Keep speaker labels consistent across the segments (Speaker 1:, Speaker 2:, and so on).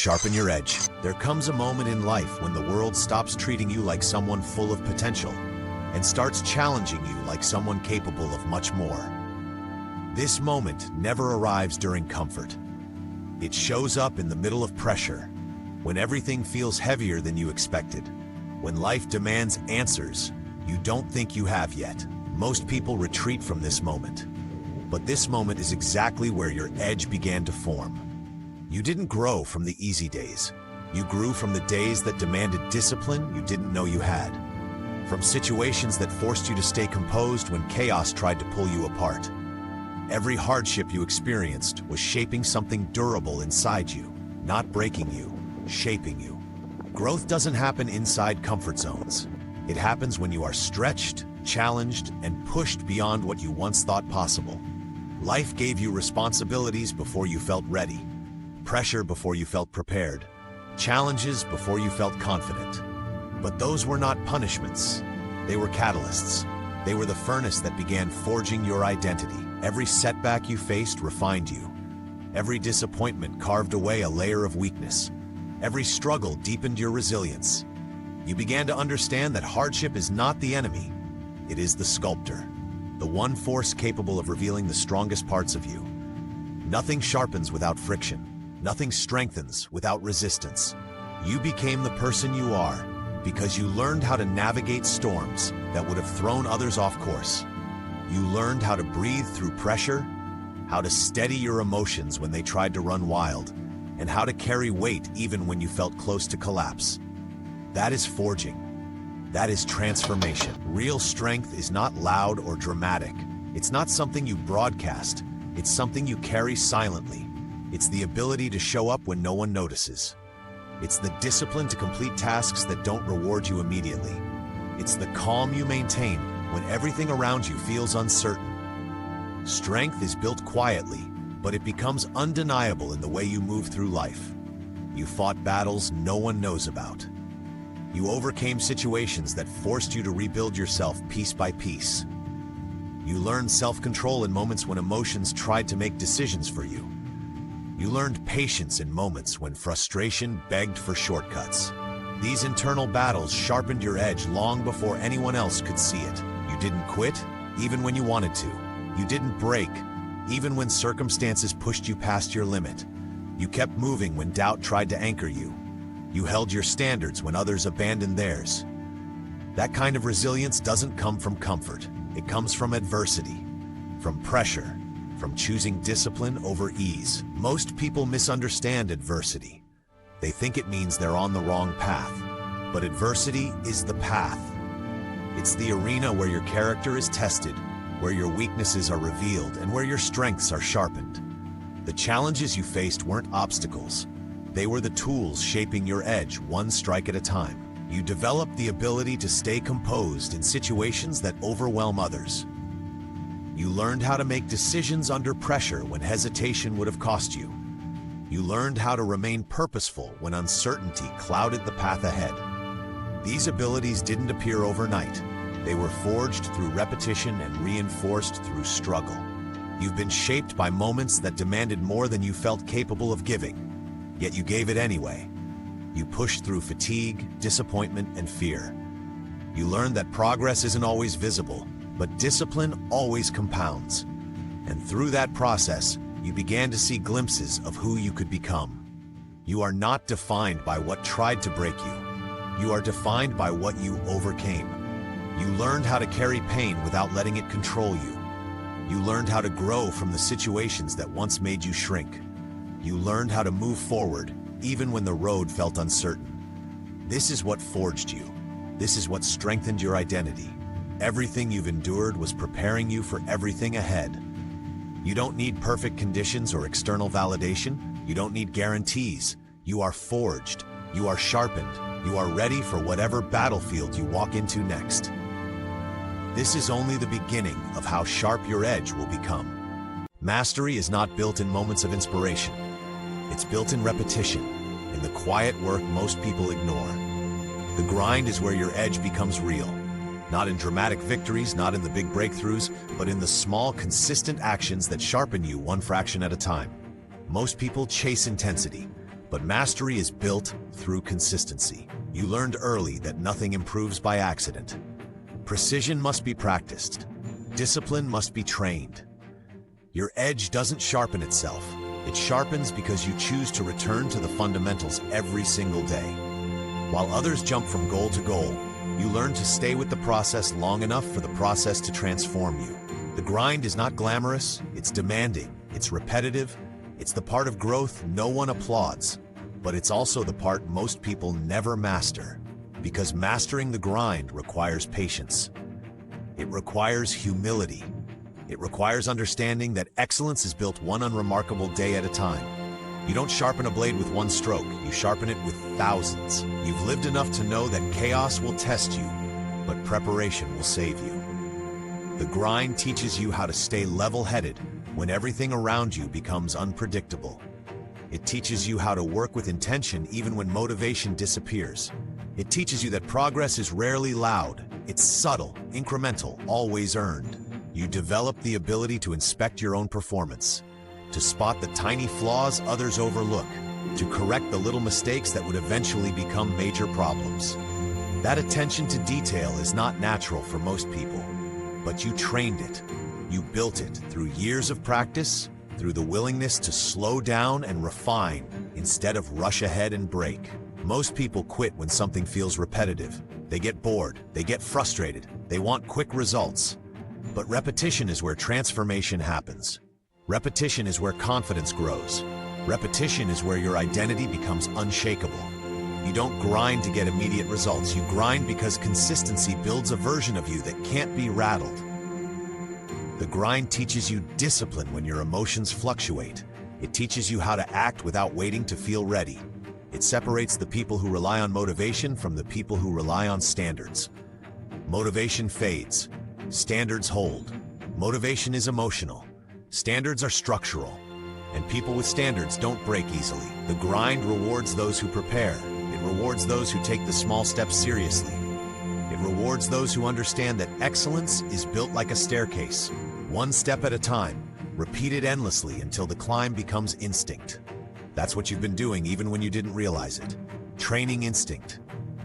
Speaker 1: Sharpen Your Edge. There comes a moment in life when the world stops treating you like someone full of potential and starts challenging you like someone capable of much more. This moment never arrives during comfort. It shows up in the middle of pressure, when everything feels heavier than you expected, when life demands answers you don't think you have yet. Most people retreat from this moment, but this moment is exactly where your edge began to form. You didn't grow from the easy days. You grew from the days that demanded discipline you didn't know you had, from situations that forced you to stay composed when chaos tried to pull you apart. Every hardship you experienced was shaping something durable inside you, not breaking you, shaping you. Growth doesn't happen inside comfort zones. It happens when you are stretched, challenged, and pushed beyond what you once thought possible. Life gave you responsibilities before you felt ready, pressure before you felt prepared, challenges before you felt confident. But those were not punishments. They were catalysts. They were the furnace that began forging your identity. Every setback you faced refined you. Every disappointment carved away a layer of weakness. Every struggle deepened your resilience. You began to understand that hardship is not the enemy. It is the sculptor, the one force capable of revealing the strongest parts of you. Nothing sharpens without friction. Nothing strengthens without resistance. You became the person you are because you learned how to navigate storms that would have thrown others off course. You learned how to breathe through pressure, how to steady your emotions when they tried to run wild, and how to carry weight even when you felt close to collapse. That is forging. That is transformation. Real strength is not loud or dramatic. It's not something you broadcast. It's something you carry silently. It's the ability to show up when no one notices. It's the discipline to complete tasks that don't reward you immediately. It's the calm you maintain when everything around you feels uncertain. Strength is built quietly, but it becomes undeniable in the way you move through life. You fought battles no one knows about. You overcame situations that forced you to rebuild yourself piece by piece. You learned self-control in moments when emotions tried to make decisions for you. You learned patience in moments when frustration begged for shortcuts. These internal battles sharpened your edge long before anyone else could see it. You didn't quit, even when you wanted to. You didn't break, even when circumstances pushed you past your limit. You kept moving when doubt tried to anchor you. You held your standards when others abandoned theirs. That kind of resilience doesn't come from comfort. It comes from adversity, from pressure, from choosing discipline over ease. Most people misunderstand adversity. They think it means they're on the wrong path. But adversity is the path. It's the arena where your character is tested, where your weaknesses are revealed, and where your strengths are sharpened. The challenges you faced weren't obstacles. They were the tools shaping your edge, one strike at a time. You developed the ability to stay composed in situations that overwhelm others. You learned how to make decisions under pressure when hesitation would have cost you. You learned how to remain purposeful when uncertainty clouded the path ahead. These abilities didn't appear overnight. They were forged through repetition and reinforced through struggle. You've been shaped by moments that demanded more than you felt capable of giving, yet you gave it anyway. You pushed through fatigue, disappointment, and fear. You learned that progress isn't always visible, but discipline always compounds. And through that process, you began to see glimpses of who you could become. You are not defined by what tried to break you. You are defined by what you overcame. You learned how to carry pain without letting it control you. You learned how to grow from the situations that once made you shrink. You learned how to move forward, even when the road felt uncertain. This is what forged you. This is what strengthened your identity. Everything you've endured was preparing you for everything ahead. You don't need perfect conditions or external validation. You don't need guarantees. You are forged. You are sharpened. You are ready for whatever battlefield you walk into next. This is only the beginning of how sharp your edge will become. Mastery is not built in moments of inspiration. It's built in repetition, in the quiet work most people ignore. The grind is where your edge becomes real. Not in dramatic victories, not in the big breakthroughs, but in the small, consistent actions that sharpen you one fraction at a time. Most people chase intensity, But mastery is built through consistency. You learned early that nothing improves by accident. Precision must be practiced. Discipline must be trained. Your edge doesn't sharpen itself. It sharpens because you choose to return to the fundamentals every single day. While others jump from goal to goal, you learn to stay with the process long enough for the process to transform you. The grind is not glamorous, it's demanding, it's repetitive, it's the part of growth no one applauds, but it's also the part most people never master. Because mastering the grind requires patience. It requires humility. It requires understanding that excellence is built one unremarkable day at a time. You don't sharpen a blade with one stroke, you sharpen it with thousands. You've lived enough to know that chaos will test you, but preparation will save you. The grind teaches you how to stay level-headed when everything around you becomes unpredictable. It teaches you how to work with intention even when motivation disappears. It teaches you that progress is rarely loud, it's subtle, incremental, always earned. You develop the ability to inspect your own performance, to spot the tiny flaws others overlook, to correct the little mistakes that would eventually become major problems. That attention to detail is not natural for most people, but you trained it. You built it through years of practice, through the willingness to slow down and refine instead of rush ahead and break. Most people quit when something feels repetitive. They get bored, they get frustrated, they want quick results. But repetition is where transformation happens. Repetition is where confidence grows. Repetition is where your identity becomes unshakable. You don't grind to get immediate results. You grind because consistency builds a version of you that can't be rattled. The grind teaches you discipline when your emotions fluctuate. It teaches you how to act without waiting to feel ready. It separates the people who rely on motivation from the people who rely on standards. Motivation fades. Standards hold. Motivation is emotional. Standards are structural. And people with standards don't break easily. The grind rewards those who prepare. It rewards those who take the small steps seriously. It rewards those who understand that excellence is built like a staircase, one step at a time, repeated endlessly until the climb becomes instinct. That's what you've been doing even when you didn't realize it. Training instinct,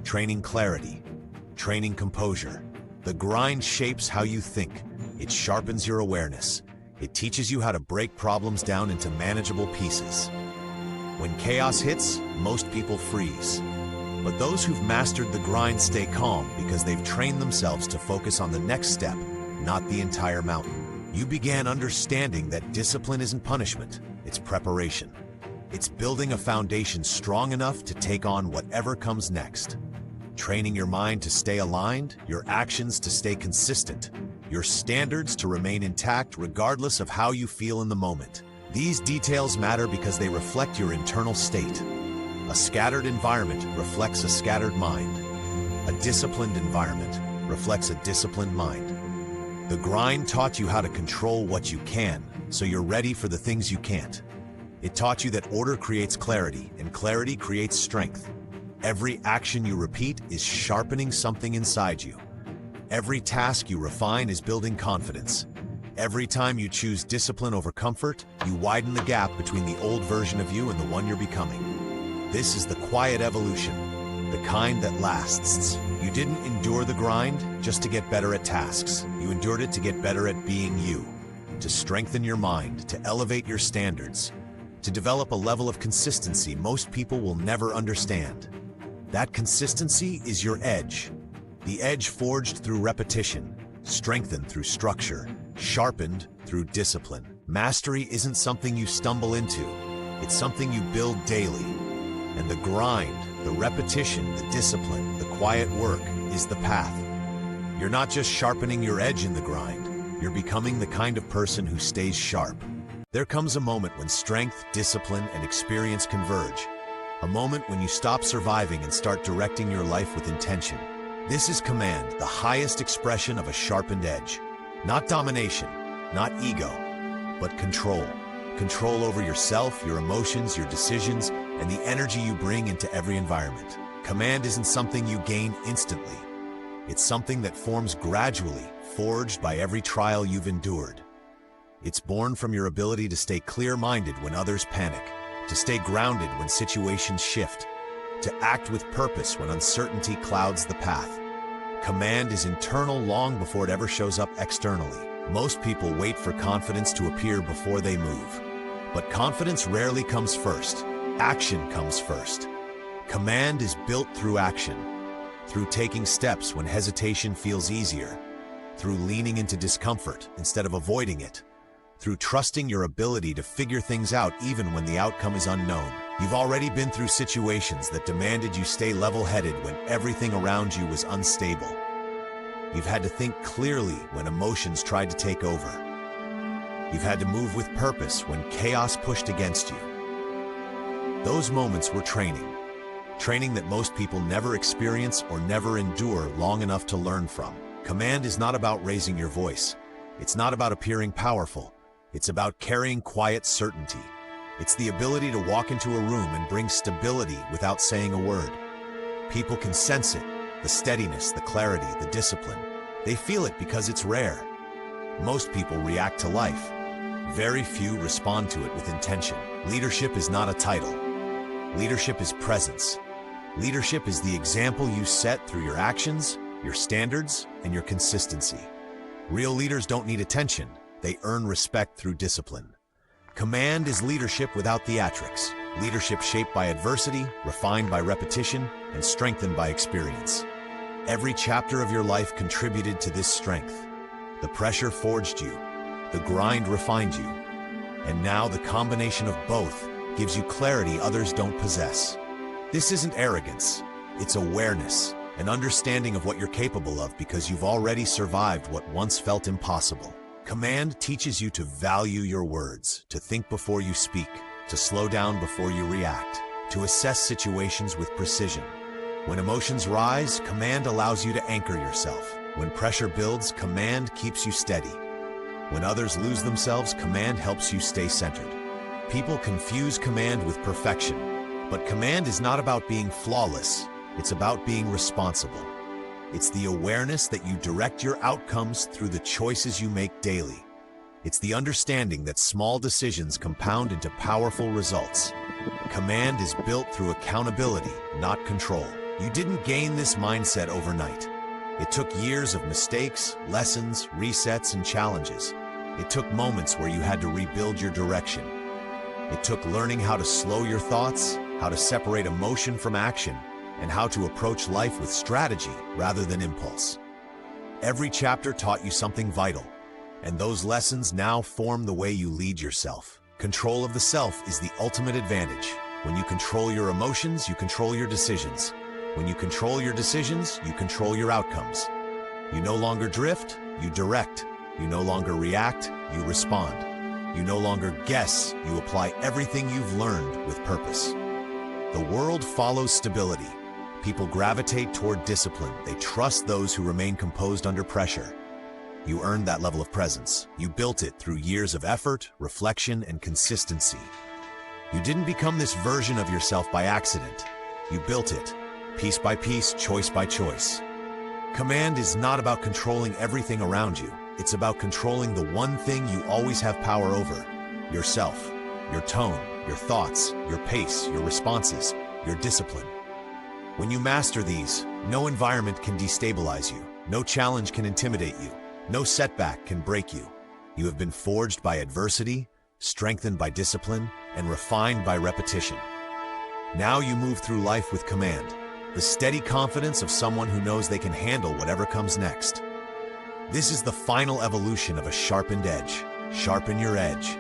Speaker 1: training clarity, training composure. The grind shapes how you think. It sharpens your awareness. It teaches you how to break problems down into manageable pieces. When chaos hits, most people freeze. But those who've mastered the grind stay calm because they've trained themselves to focus on the next step, not the entire mountain. You began understanding that discipline isn't punishment, it's preparation. It's building a foundation strong enough to take on whatever comes next. Training your mind to stay aligned, your actions to stay consistent, your standards to remain intact regardless of how you feel in the moment. These details matter because they reflect your internal state. A scattered environment reflects a scattered mind. A disciplined environment reflects a disciplined mind. The grind taught you how to control what you can, so you're ready for the things you can't. It taught you that order creates clarity, and clarity creates strength. Every action you repeat is sharpening something inside you. Every task you refine is building confidence. Every time you choose discipline over comfort, you widen the gap between the old version of you and the one you're becoming. This is the quiet evolution, the kind that lasts. You didn't endure the grind just to get better at tasks. You endured it to get better at being you, to strengthen your mind, to elevate your standards, to develop a level of consistency most people will never understand. That consistency is your edge. The edge forged through repetition, strengthened through structure, sharpened through discipline. Mastery isn't something you stumble into. It's something you build daily. And the grind, the repetition, the discipline, the quiet work is the path. You're not just sharpening your edge in the grind. You're becoming the kind of person who stays sharp. There comes a moment when strength, discipline, and experience converge. A moment when you stop surviving and start directing your life with intention. This is command, the highest expression of a sharpened edge. Not domination, not ego, but control. Control over yourself, your emotions, your decisions, and the energy you bring into every environment. Command isn't something you gain instantly. It's something that forms gradually, forged by every trial you've endured. It's born from your ability to stay clear-minded when others panic, to stay grounded when situations shift, to act with purpose when uncertainty clouds the path. Command is internal long before it ever shows up externally. Most people wait for confidence to appear before they move. But confidence rarely comes first. Action comes first. Command is built through action, through taking steps when hesitation feels easier, through leaning into discomfort instead of avoiding it, through trusting your ability to figure things out even when the outcome is unknown. You've already been through situations that demanded you stay level-headed when everything around you was unstable. You've had to think clearly when emotions tried to take over. You've had to move with purpose when chaos pushed against you. Those moments were training. Training that most people never experience or never endure long enough to learn from. Command is not about raising your voice. It's not about appearing powerful. It's about carrying quiet certainty. It's the ability to walk into a room and bring stability without saying a word. People can sense it, the steadiness, the clarity, the discipline. They feel it because it's rare. Most people react to life. Very few respond to it with intention. Leadership is not a title. Leadership is presence. Leadership is the example you set through your actions, your standards, and your consistency. Real leaders don't need attention. They earn respect through discipline. Command is leadership without theatrics. Leadership shaped by adversity, refined by repetition, and strengthened by experience. Every chapter of your life contributed to this strength. The pressure forged you. The grind refined you. And now the combination of both gives you clarity others don't possess. This isn't arrogance. It's awareness, an understanding of what you're capable of because you've already survived what once felt impossible. Command teaches you to value your words, to think before you speak, to slow down before you react, to assess situations with precision. When emotions rise, command allows you to anchor yourself. When pressure builds, command keeps you steady. When others lose themselves, command helps you stay centered. People confuse command with perfection, but command is not about being flawless. It's about being responsible. It's the awareness that you direct your outcomes through the choices you make daily. It's the understanding that small decisions compound into powerful results. Command is built through accountability, not control. You didn't gain this mindset overnight. It took years of mistakes, lessons, resets, and challenges. It took moments where you had to rebuild your direction. It took learning how to slow your thoughts, how to separate emotion from action, and how to approach life with strategy rather than impulse. Every chapter taught you something vital, and those lessons now form the way you lead yourself. Control of the self is the ultimate advantage. When you control your emotions, you control your decisions. When you control your decisions, you control your outcomes. You no longer drift, you direct. You no longer react, you respond. You no longer guess, you apply everything you've learned with purpose. The world follows stability. People gravitate toward discipline. They trust those who remain composed under pressure. You earned that level of presence. You built it through years of effort, reflection, and consistency. You didn't become this version of yourself by accident. You built it, piece by piece, choice by choice. Command is not about controlling everything around you. It's about controlling the one thing you always have power over: yourself, your tone, your thoughts, your pace, your responses, your discipline. When you master these, no environment can destabilize you. No challenge can intimidate you. No setback can break you. You have been forged by adversity, strengthened by discipline, and refined by repetition. Now you move through life with command, the steady confidence of someone who knows they can handle whatever comes next. This is the final evolution of a sharpened edge. Sharpen your edge.